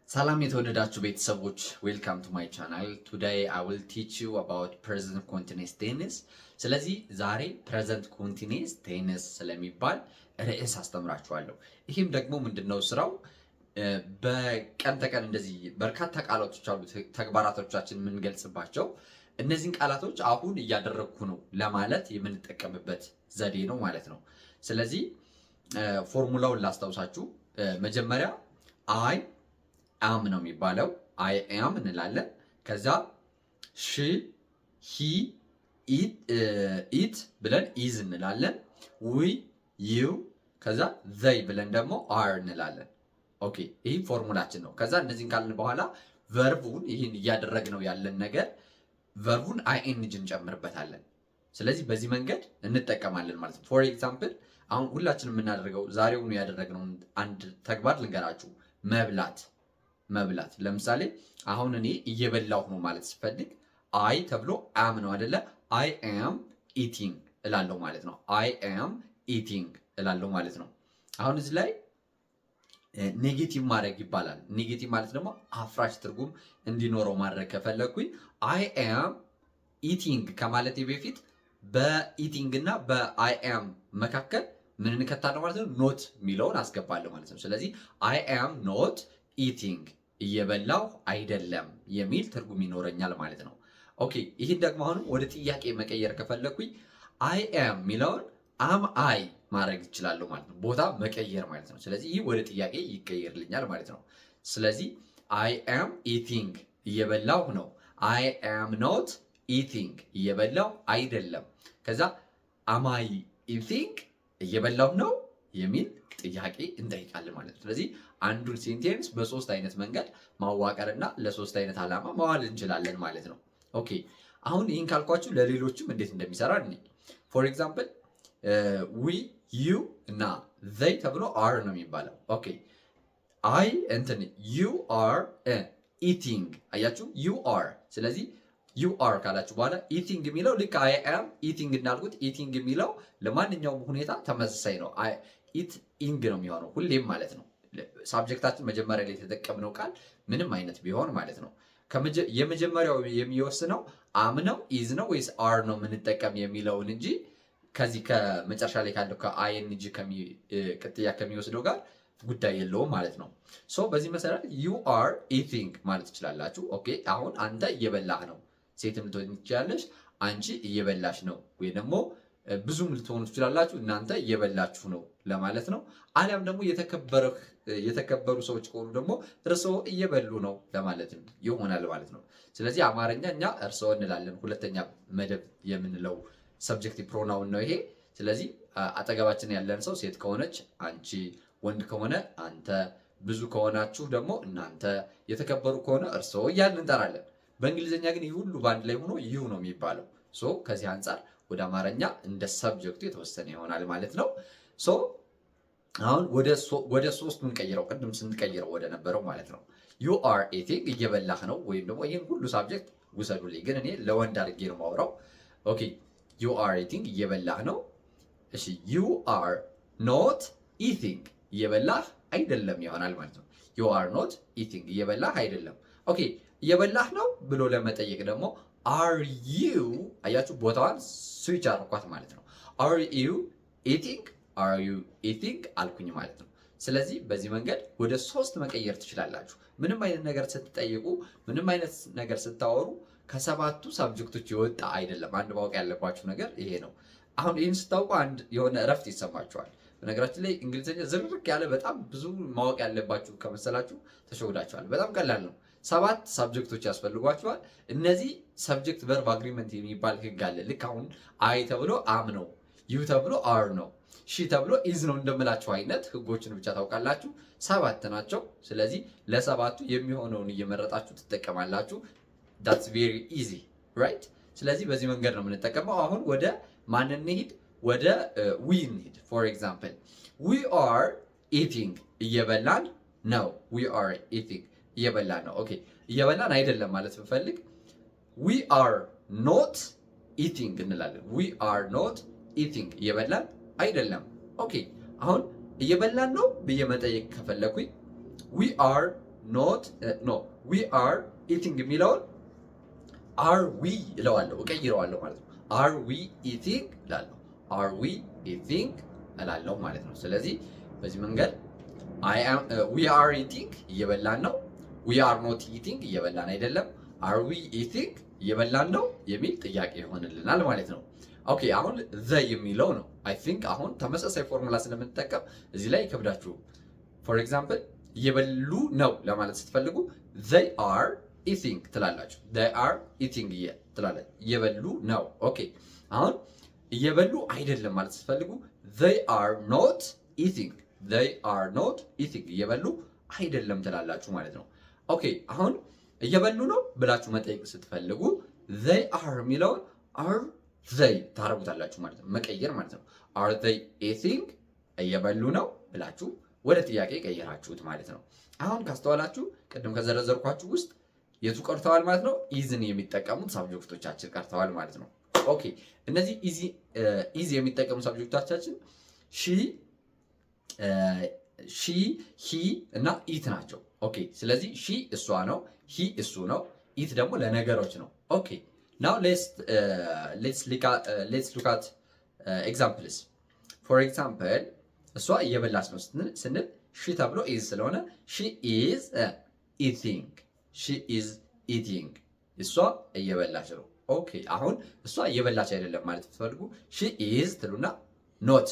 ሰላም የተወደዳችሁ ቤተሰቦች ዌልካም ቱ ማይ ቻናል ቱዴይ አይ ዊል ቲች ዩ አባውት ፕሬዘንት ኮንቲኒየስ ቴንስ። ስለዚህ ዛሬ ፕሬዘንት ኮንቲኒየስ ቴንስ ስለሚባል ርዕስ አስተምራችኋለሁ። ይህም ደግሞ ምንድነው ስራው በቀን ተቀን እንደዚህ በርካታ ቃላቶች አሉ ተግባራቶቻችን የምንገልጽባቸው እነዚህን ቃላቶች አሁን እያደረግኩ ነው ለማለት የምንጠቀምበት ዘዴ ነው ማለት ነው። ስለዚህ ፎርሙላውን ላስታውሳችሁ። መጀመሪያ አይ አም ነው የሚባለው። አይ አም እንላለን። ከዛ ሺ ሂ ኢት ብለን ኢዝ እንላለን። ዊ ዩ ከዛ ዘይ ብለን ደግሞ አር እንላለን። ኦኬ ይህ ፎርሙላችን ነው። ከዛ እነዚህን ካልን በኋላ ቨርቡን ይህን እያደረግነው ያለን ነገር ቨርቡን አይኤንጂ እንጨምርበታለን። ስለዚህ በዚህ መንገድ እንጠቀማለን ማለት ነው። ፎር ኤግዛምፕል አሁን ሁላችንም የምናደርገው ዛሬውኑ ያደረግነውን አንድ ተግባር ልንገራችሁ። መብላት። ለምሳሌ አሁን እኔ እየበላሁ ነው ማለት ስፈልግ አይ ተብሎ አም ነው አይደለ? አይ አም ኢቲንግ እላለሁ ማለት ነው። አይ አም ኢቲንግ እላለሁ ማለት ነው። አሁን እዚህ ላይ ኔጌቲቭ ማድረግ ይባላል። ኔጌቲቭ ማለት ደግሞ አፍራሽ ትርጉም እንዲኖረው ማድረግ ከፈለግኩኝ አይ አም ኢቲንግ ከማለቴ በፊት በኢቲንግ እና በአይ አም መካከል ምን እንከታለሁ ማለት ነው? ኖት የሚለውን አስገባለሁ ማለት ነው። ስለዚህ አይ አም ኖት ኢቲንግ እየበላሁ አይደለም የሚል ትርጉም ይኖረኛል ማለት ነው። ኦኬ ይህን ደግሞ አሁንም ወደ ጥያቄ መቀየር ከፈለኩኝ አይ አም የሚለውን አም አይ ማድረግ ይችላለሁ ማለት ነው። ቦታ መቀየር ማለት ነው። ስለዚህ ይህ ወደ ጥያቄ ይቀየርልኛል ማለት ነው። ስለዚህ አይ አም ኢቲንግ እየበላሁ ነው። አይ አም ኖት ኢቲንግ እየበላሁ አይደለም። ከዛ አማይ ኢቲንግ እየበላሁ ነው የሚል ጥያቄ እንጠይቃለን ማለት ነው። ስለዚህ አንዱን ሴንቴንስ በሶስት አይነት መንገድ ማዋቀርና ለሶስት አይነት ዓላማ ማዋል እንችላለን ማለት ነው። ኦኬ አሁን ይህን ካልኳችሁ ለሌሎችም እንዴት እንደሚሰራ እኔ ፎር ኤግዛምፕል ዊ ዩ እና ዘይ ተብሎ አር ነው የሚባለው። ኦኬ አይ እንትን ዩ አር ኢቲንግ አያችሁ፣ ዩ አር። ስለዚህ ዩ አር ካላችሁ በኋላ ኢቲንግ የሚለው ልክ አይ አም ኢቲንግ እንዳልኩት ኢቲንግ የሚለው ለማንኛውም ሁኔታ ተመሳሳይ ነው። ኢት ኢንግ ነው የሚሆነው ሁሌም ማለት ነው። ሳብጀክታችን መጀመሪያ ላይ የተጠቀምነው ቃል ምንም አይነት ቢሆን ማለት ነው። የመጀመሪያው የሚወስነው አም ነው ኢዝ ነው ወይስ አር ነው የምንጠቀም የሚለውን እንጂ ከዚህ ከመጨረሻ ላይ ካለው ከአይኤንጂ ቅጥያ ከሚወስደው ጋር ጉዳይ የለውም ማለት ነው። ሶ በዚህ መሰረት ዩ አር ኢቲንግ ማለት ትችላላችሁ። ኦኬ አሁን አንተ እየበላህ ነው። ሴትም ልትሆን ትችላለች። አንቺ እየበላሽ ነው ወይ ደግሞ ብዙም ልትሆኑ ትችላላችሁ። እናንተ እየበላችሁ ነው ለማለት ነው። አሊያም ደግሞ የተከበሩ ሰዎች ከሆኑ ደግሞ እርስዎ እየበሉ ነው ለማለት ይሆናል ማለት ነው። ስለዚህ አማርኛ እኛ እርስዎ እንላለን። ሁለተኛ መደብ የምንለው ሰብጀክቲቭ ፕሮናውን ነው ይሄ። ስለዚህ አጠገባችን ያለን ሰው ሴት ከሆነች አንቺ፣ ወንድ ከሆነ አንተ፣ ብዙ ከሆናችሁ ደግሞ እናንተ፣ የተከበሩ ከሆነ እርስዎ እያልን እንጠራለን። በእንግሊዝኛ ግን ይህ ሁሉ በአንድ ላይ ሆኖ ዩ ነው የሚባለው። ሶ ከዚህ አንጻር ወደ አማርኛ እንደ ሰብጀክቱ የተወሰነ ይሆናል ማለት ነው። ሶ አሁን ወደ ሶስት ምንቀይረው ቅድም ስንቀይረው ወደ ነበረው ማለት ነው። ዩ አር ኢቲንግ እየበላህ ነው፣ ወይም ደግሞ ይህን ሁሉ ሳብጀክት ውሰዱልኝ፣ ግን እኔ ለወንድ አድርጌ ነው ማውራው። ኦኬ ዩ አር ኢቲንግ እየበላህ ነው። እሺ ዩ አር ኖት ኢቲንግ እየበላህ አይደለም ይሆናል ማለት ነው። ዩ አር ኖት ኢቲንግ እየበላህ አይደለም። ኦኬ እየበላህ ነው ብሎ ለመጠየቅ ደግሞ አር ዩ አያችሁ፣ ቦታዋን ስዊች አርኳት ማለት ነው። አር ዩ ኢቲንግ አልኩኝ ማለት ነው። ስለዚህ በዚህ መንገድ ወደ ሶስት መቀየር ትችላላችሁ። ምንም አይነት ነገር ስትጠይቁ፣ ምንም አይነት ነገር ስታወሩ ከሰባቱ ሳብጀክቶች የወጣ አይደለም። አንድ ማወቅ ያለባችሁ ነገር ይሄ ነው። አሁን ይህን ስታውቁ አንድ የሆነ እረፍት ይሰማችኋል። በነገራችን ላይ እንግሊዝኛ ዝርርቅ ያለ በጣም ብዙ ማወቅ ያለባችሁ ከመሰላችሁ ተሸውዳችኋል። በጣም ቀላል ነው። 7 ሳብጀክቶች ያስፈልጓቸዋል። እነዚህ ሰብጀክት ቨርብ አግሪመንት የሚባል ህግ አለ። ልክ አሁን አይ ተብሎ አም ነው፣ ዩ ተብሎ አር ነው፣ ሺ ተብሎ ኢዝ ነው እንደምላችሁ አይነት ህጎችን ብቻ ታውቃላችሁ። 7 ናቸው። ስለዚህ ለሰባቱ የሚሆነውን እየመረጣችሁ ትጠቀማላችሁ። that's very easy right? ስለዚህ በዚህ መንገድ ነው የምንጠቀመው። አሁን ወደ ማን እንሂድ? ወደ we እንሂድ። for example we are eating እየበላን ነው። we are eating እየበላን ነው። ኦኬ እየበላን አይደለም ማለት ብፈልግ we are not eating እንላለን። we are not eating እየበላን አይደለም። ኦኬ አሁን እየበላን ነው ብዬ መጠየቅ ከፈለኩኝ we are ኖት ኖ ዊ አር ኢቲንግ የሚለውን አር ዊ እለዋለሁ እቀይረዋለሁ ማለት ነው። አር ዊ ኢቲንግ እላለሁ። አር ዊ ኢቲንግ እላለሁ ማለት ነው። ስለዚህ በዚህ መንገድ ዊ አር ኢቲንግ እየበላን ነው። ዊ አር ኖት ኢቲንግ እየበላን አይደለም። አር ዊ ኢቲንግ እየበላን ነው የሚል ጥያቄ ይሆንልናል ማለት ነው። ኦኬ አሁን ዘ የሚለው ነው። አይ ቲንክ አሁን ተመሳሳይ ፎርሙላ ስለምንጠቀም እዚህ ላይ ይከብዳችሁ። ፎር ኤግዛምፕል እየበሉ ነው ለማለት ስትፈልጉ they are eating ትላላችሁ። they are eating ትላላችሁ። እየበሉ ነው። ኦኬ አሁን እየበሉ አይደለም ማለት ስትፈልጉ they are not eating they are not eating እየበሉ አይደለም ትላላችሁ ማለት ነው። ኦኬ አሁን እየበሉ ነው ብላችሁ መጠየቅ ስትፈልጉ they are የሚለውን are they ታረጉታላችሁ ማለት ነው። መቀየር ማለት ነው። are they eating እየበሉ ነው ብላችሁ ወደ ጥያቄ ቀየራችሁት ማለት ነው። አሁን ካስተዋላችሁ ቅድም ከዘረዘርኳችሁ ውስጥ የቱ ቀርተዋል ማለት ነው? ኢዝን የሚጠቀሙት ሳብጀክቶቻችን ቀርተዋል ማለት ነው። ኦኬ እነዚህ ኢዝ የሚጠቀሙ ሳብጀክቶቻችን ሺ ሂ እና ኢት ናቸው። ኦኬ ስለዚህ ሺ እሷ ነው፣ ሂ እሱ ነው፣ ኢት ደግሞ ለነገሮች ነው። ኦኬ ናው ሌትስ ሉክ አት ኤግዛምፕልስ ፎር ኤግዛምፕል እሷ እየበላች ነው ስንል ሺ ተብሎ ኢዝ ስለሆነ ሺ ኢዝ ኢቲንግ ሺ ኢዝ ኢቲንግ እሷ እየበላች ነው። ኦኬ አሁን እሷ እየበላች አይደለም ማለት ትፈልጉ ሺ ኢዝ ትሉና ኖት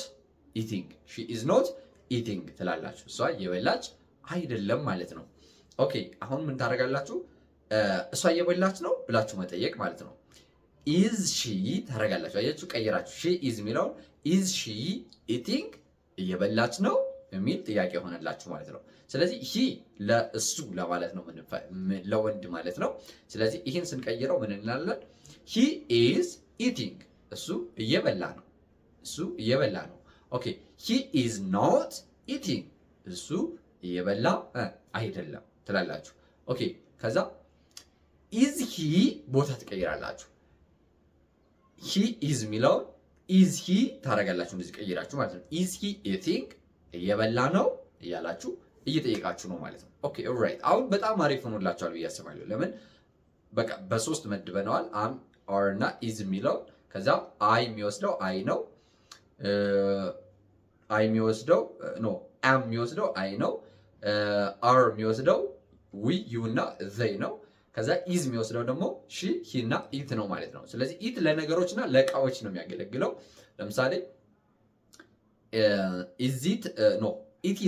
ኢቲንግ ሺ ኢዝ ኖት ኢቲንግ ትላላችሁ። እሷ እየበላች አይደለም ማለት ነው። ኦኬ አሁን ምን ታደርጋላችሁ? እሷ እየበላች ነው ብላችሁ መጠየቅ ማለት ነው። ኢዝ ሺ ታደርጋላችሁ። አያችሁ ቀይራችሁ። ሺ ኢዝ የሚለውን ኢዝ ሺ ኢቲንግ እየበላች ነው የሚል ጥያቄ ሆነላችሁ ማለት ነው። ስለዚህ ሂ ለእሱ ለማለት ነው፣ ለወንድ ማለት ነው። ስለዚህ ይህን ስንቀይረው ምን እንላለን? ሂ ኢዝ ኢቲንግ እሱ እየበላ ነው፣ እሱ እየበላ ነው። ኦኬ ሂ ኢዝ ኖት ኢቲንግ እሱ እየበላ አይደለም ትላላችሁ። ኦኬ ከዛ ኢዝ ሂ ቦታ ትቀይራላችሁ። ሂ ኢዝ የሚለውን ኢዝ ሂ ታደርጋላችሁ እንደዚህ ቀይራችሁ ማለት ነው። ኢዝ ሂ ኢቲንግ እየበላ ነው እያላችሁ እየጠየቃችሁ ነው ማለት ነው። ኦኬ ኦልራይት አሁን በጣም አሪፍ ሆኖላችኋል ብዬ አስባለሁ። ለምን በቃ በሶስት መድበነዋል። አም ኦር እና ኢዝ የሚለው ከዛ አይ የሚወስደው አይ ነው። አይ የሚወስደው ኖ አም የሚወስደው አይ ነው። አር የሚወስደው ዊ ዩ እና ዘይ ነው። ከዛ ኢዝ የሚወስደው ደግሞ ሺ ሂ እና ኢት ነው ማለት ነው። ስለዚህ ኢት ለነገሮች እና ለእቃዎች ነው የሚያገለግለው። ለምሳሌ ኢዝ ኢት ኖ ኢት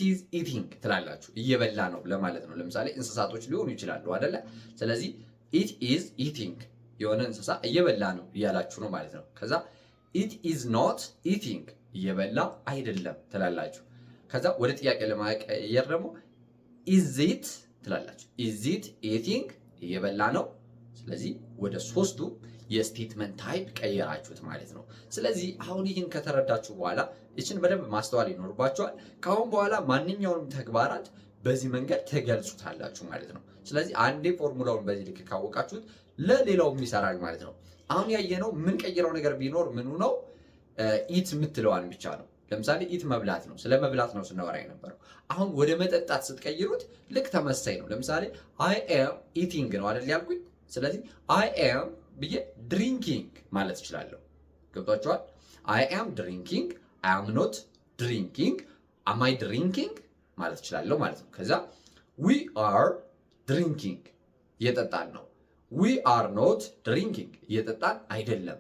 ኢዝ ኢቲንግ ትላላችሁ፣ እየበላ ነው ለማለት ነው። ለምሳሌ እንስሳቶች ሊሆኑ ይችላሉ አይደለ? ስለዚህ ኢት ኢዝ ኢቲንግ የሆነ እንስሳ እየበላ ነው እያላችሁ ነው ማለት ነው። ከዛ ኢት ኢዝ ኖት ኢቲንግ እየበላ አይደለም ትላላችሁ። ከዛ ወደ ጥያቄ ለማቀየር ደግሞ ኢዝ ኢት ትላላችሁ። ኢዝ ኢት ኢቲንግ እየበላ ነው። ስለዚህ ወደ ሶስቱ የስቴትመንት ታይፕ ቀየራችሁት ማለት ነው። ስለዚህ አሁን ይህን ከተረዳችሁ በኋላ ይችን በደንብ ማስተዋል ይኖርባችኋል። ከአሁን በኋላ ማንኛውንም ተግባራት በዚህ መንገድ ትገልጹታላችሁ ማለት ነው። ስለዚህ አንዴ ፎርሙላውን በዚህ ልክ ካወቃችሁት ለሌላውም ይሰራል ማለት ነው። አሁን ያየነው ምን ቀይረው ነገር ቢኖር ምኑ ነው? ኢት የምትለዋን ብቻ ነው። ለምሳሌ ኢት መብላት ነው፣ ስለ መብላት ነው ስናወራ የነበረው። አሁን ወደ መጠጣት ስትቀይሩት ልክ ተመሳይ ነው። ለምሳሌ አይ ኤም ኢቲንግ ነው አይደል ያልኩኝ። ስለዚህ አይ ኤም ብዬ ድሪንኪንግ ማለት እችላለሁ። ገብቷችኋል? አይ ኤም ድሪንኪንግ፣ አይ አም ኖት ድሪንኪንግ፣ አም አይ ድሪንኪንግ ማለት እችላለሁ ማለት ነው። ከዛ ዊ አር ድሪንኪንግ እየጠጣን ነው። ዊ አር ኖት ድሪንኪንግ እየጠጣን አይደለም።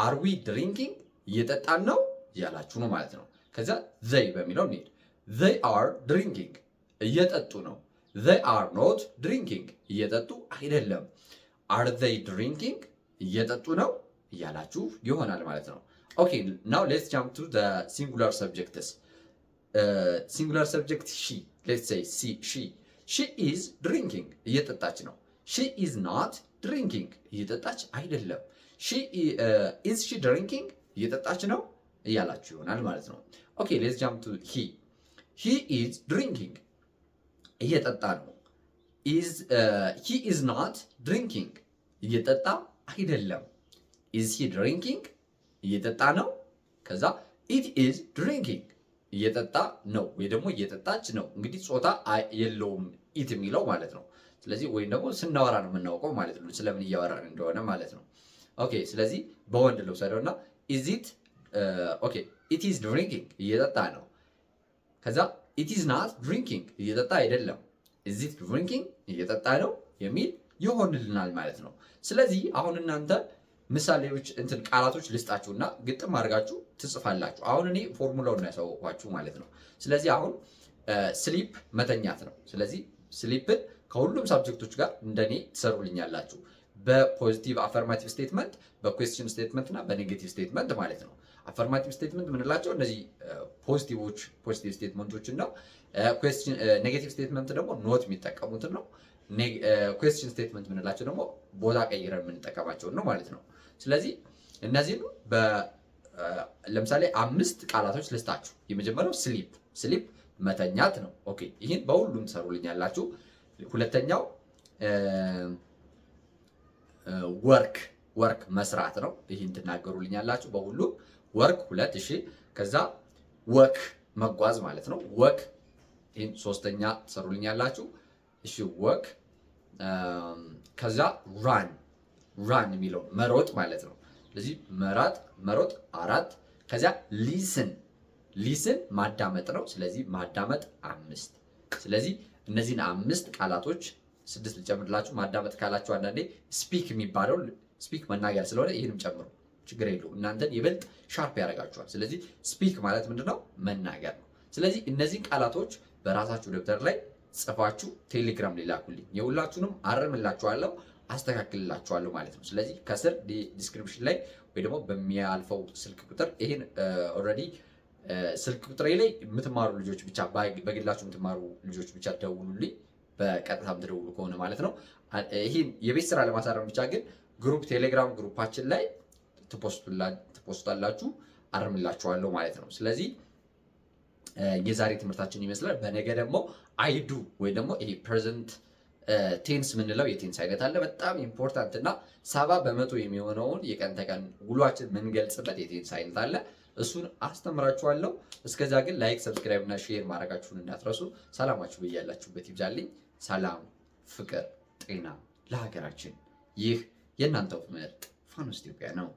አር ዊ ድሪንኪንግ እየጠጣን ነው እያላችሁ ነው ማለት ነው። ከዛ ዘይ በሚለው እንሂድ። ዘይ አር ድሪንኪንግ እየጠጡ ነው። ዘይ አር ኖት ድሪንኪንግ እየጠጡ አይደለም። አር ዘይ ድሪንኪንግ እየጠጡ ነው እያላችሁ ይሆናል ማለት ነው። ኦኬ ናው ሌትስ ጃምፕ ቱ ዘ ሲንጉላር ሰብጀክትስ። ሲንጉላር ሰብጀክት ሺ ሌትስ ሴይ ሺ ኢዝ ድሪንኪንግ እየጠጣች ነው። ሺ ኢዝ ኖት ድሪንኪንግ እየጠጣች አይደለም። ኢዝ ሺ ድሪንኪንግ እየጠጣች ነው እያላችሁ ይሆናል ማለት ነው። ኦኬ ሌትስ ጃምፕ ቱ ሂ ኢዝ ድሪንኪንግ እየጠጣ ነው። ሂ ኢዝ ኖት ድሪንኪንግ እየጠጣ አይደለም። ኢዝ ሂ ድሪንኪንግ እየጠጣ ነው። ከዛ ኢት ኢዝ ድሪንኪንግ እየጠጣ ነው ወይ ደግሞ እየጠጣች ነው። እንግዲህ ጾታ የለውም ኢት የሚለው ማለት ነው። ስለዚህ ወይም ደግሞ ስናወራ ነው የምናውቀው ማለት ነው፣ ስለምን እያወራን እንደሆነ ማለት ነው። ኦኬ ስለዚህ በወንድ ልውሰደውና ኢዝ ኢት ኦኬ ኢት ኢዝ ድሪንኪንግ እየጠጣ ነው። ከዛ ኢት ኢዝ ናት ድሪንኪንግ እየጠጣ አይደለም። ኢዝ ኢት ድሪንኪንግ እየጠጣ ነው የሚል ይሆንልናል ማለት ነው። ስለዚህ አሁን እናንተ ምሳሌዎች እንትን ቃላቶች ልስጣችሁና ግጥም አድርጋችሁ ትጽፋላችሁ። አሁን እኔ ፎርሙላውን ነው ያሳወቅኳችሁ ማለት ነው። ስለዚህ አሁን ስሊፕ መተኛት ነው። ስለዚህ ስሊፕን ከሁሉም ሳብጀክቶች ጋር እንደኔ ትሰሩልኛላችሁ። በፖዚቲቭ አፈርማቲቭ ስቴትመንት፣ በኩዌስችን ስቴትመንት እና በኔጌቲቭ ስቴትመንት ማለት ነው። አፈርማቲቭ ስቴትመንት ምንላቸው እነዚህ ፖዚቲቭ ስቴትመንቶችን ነው። ኔጌቲቭ ስቴትመንት ደግሞ ኖት የሚጠቀሙትን ነው። ኩዌስችን ስቴትመንት ምንላቸው ደግሞ ቦታ ቀይረን የምንጠቀማቸውን ነው ማለት ነው። ስለዚህ እነዚህን ለምሳሌ 5 ቃላቶች ልስጣችሁ። የመጀመሪያው ስሊፕ መተኛት ነው። ኦኬ ይህን በሁሉም ትሰሩልኛላችሁ። ሁለተኛው ወርክ መስራት ነው። ይህን ትናገሩልኛላችሁ በሁሉም ወርክ 2። እሺ ከዛ ወክ መጓዝ ማለት ነው። ወክ ይህን ሶስተኛ ትሰሩልኛላችሁ። እሺ ወክ ከዛ ራን የሚለው መሮጥ ማለት ነው። ስለዚህ መሮጥ 4። ከዛ ሊስን ማዳመጥ ነው። ስለዚህ ማዳመጥ 5። ስለዚህ እነዚህን 5 ቃላቶች 6 ልጨምርላችሁ። ማዳመጥ ካላችሁ አንዳንዴ ስፒክ የሚባለው ስፒክ መናገር ስለሆነ ይህንም ጨምሩ፣ ችግር የለውም። እናንተን ይበልጥ ሻርፕ ያደርጋችኋል። ስለዚህ ስፒክ ማለት ምንድነው? መናገር ነው። ስለዚህ እነዚህን ቃላቶች በራሳችሁ ደብተር ላይ ጽፋችሁ ቴሌግራም ላይ ላኩልኝ። የሁላችሁንም አርምላችኋለሁ፣ አስተካክልላችኋለሁ ማለት ነው። ስለዚህ ከስር ዲስክሪፕሽን ላይ ወይ ደግሞ በሚያልፈው ስልክ ቁጥር ይሄን ኦልሬዲ ስልክ ቁጥሬ ላይ የምትማሩ ልጆች ብቻ በግላችሁ የምትማሩ ልጆች ብቻ ደውሉልኝ፣ በቀጥታ የምትደውሉ ከሆነ ማለት ነው። ይሄን የቤት ስራ ለማሳረም ብቻ ግን ቴሌግራም ግሩፓችን ላይ ትፖስታላችሁ፣ አርምላችኋለሁ ማለት ነው። ስለዚህ የዛሬ ትምህርታችን ይመስላል። በነገ ደግሞ አይዱ ወይ ደግሞ ይሄ ፕሬዘንት ቴንስ ምንለው የቴንስ አይነት አለ። በጣም ኢምፖርታንት እና 70% የሚሆነውን የቀን ተቀን ውሏችን የምንገልጽበት የቴንስ አይነት አለ። እሱን አስተምራችኋለሁ። እስከዛ ግን ላይክ፣ ሰብስክራይብ እና ሼር ማድረጋችሁን እንዳትረሱ። ሰላማችሁ በያላችሁበት ይብዛልኝ። ሰላም፣ ፍቅር፣ ጤና ለሀገራችን። ይህ የእናንተው ምርጥ ፋኖስ ኢትዮጵያ ነው።